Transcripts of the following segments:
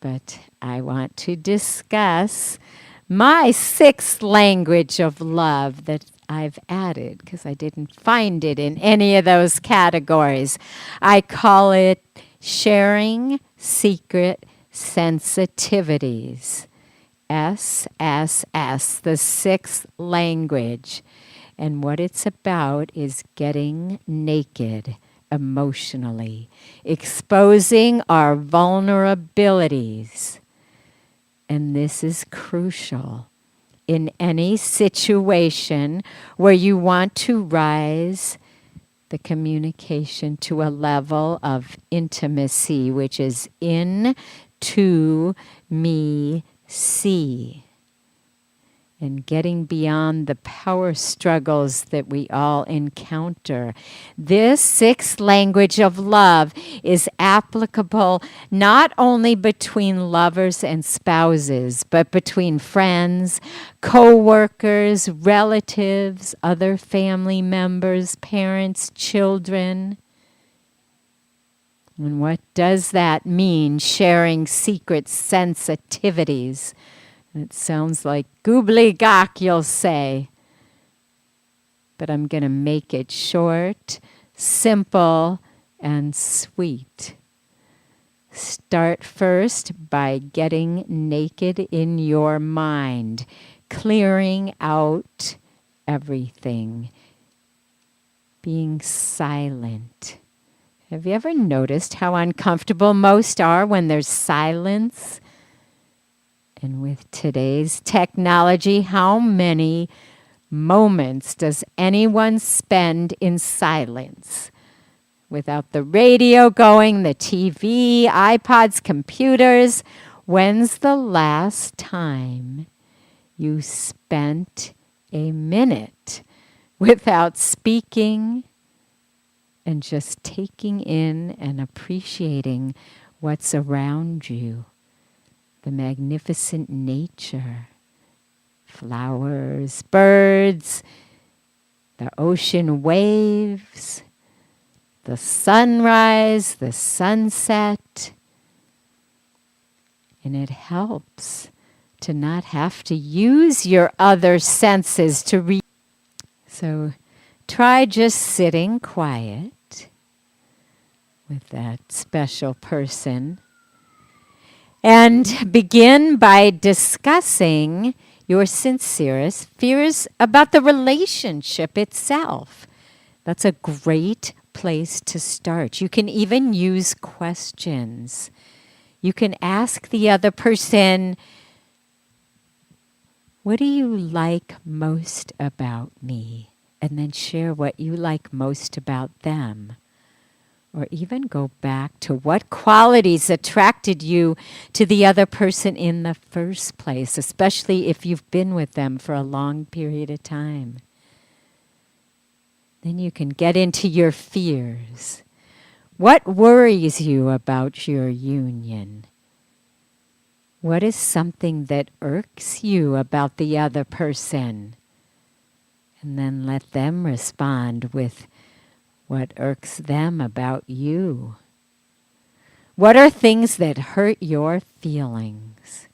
but I want to discuss my sixth language of love that I've added because I didn't find it in any of those categories. I call it sharing secret sensitivities. SSS, the sixth language. And what it's about is getting naked emotionally, exposing our vulnerabilities. And this is crucial in any situation where you want to rise the communication to a level of intimacy, which is in, to, me, see. And getting beyond the power struggles that we all encounter. This sixth language of love is applicable not only between lovers and spouses, but between friends, co-workers, relatives, other family members, parents, children. And what does that mean, sharing secret sensitivities? It sounds like gobbledygook, you'll say. But I'm going to make it short, simple, and sweet. Start first by getting naked in your mind, clearing out everything, being silent. Have you ever noticed how uncomfortable most are when there's silence? And with today's technology, how many moments does anyone spend in silence? Without the radio going, the TV, iPods, computers. When's the last time you spent a minute without speaking and just taking in and appreciating what's around you? The magnificent nature, flowers, birds, the ocean waves, the sunrise, the sunset. And it helps to not have to use your other senses to read. So try just sitting quiet with that special person. And begin by discussing your sincerest fears about the relationship itself. That's a great place to start. You can even use questions. You can ask the other person, what do you like most about me? And then share what you like most about them. Or even go back to what qualities attracted you to the other person in the first place, especially if you've been with them for a long period of time. Then you can get into your fears. What worries you about your union? What is something that irks you about the other person? And then let them respond with what irks them about you. What are things that hurt your feelings?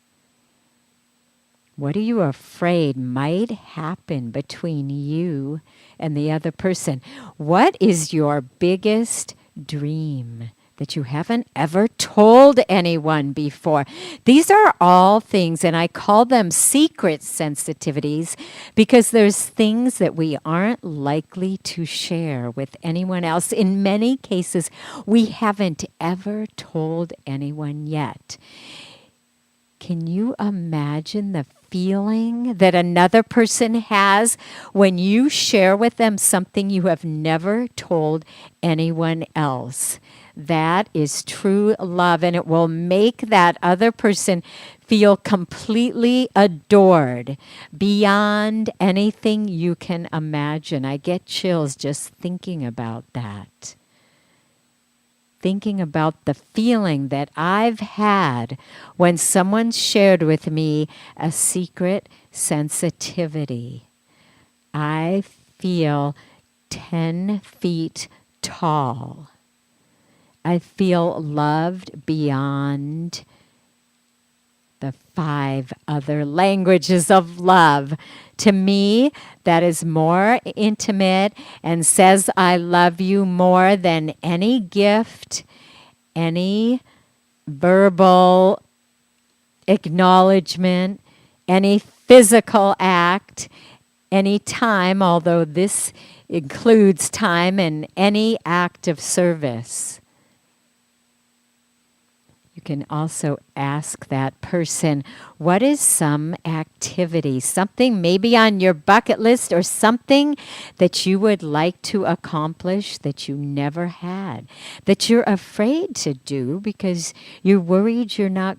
What are you afraid might happen between you and the other person? What is your biggest dream that you haven't ever told anyone before? These are all things, and I call them secret sensitivities, because there's things that we aren't likely to share with anyone else. In many cases, we haven't ever told anyone yet. Can you imagine the feeling that another person has when you share with them something you have never told anyone else? That is true love, and it will make that other person feel completely adored beyond anything you can imagine. I get chills just thinking about that. Thinking about the feeling that I've had when someone shared with me a secret sensitivity. I feel 10 feet tall. I feel loved beyond the 5 other languages of love. To me, that is more intimate and says I love you more than any gift, any verbal acknowledgement, any physical act, any time, although this includes time, and any act of service. You can also ask that person, what is some activity, something maybe on your bucket list or something that you would like to accomplish that you never had, that you're afraid to do because you're worried you're not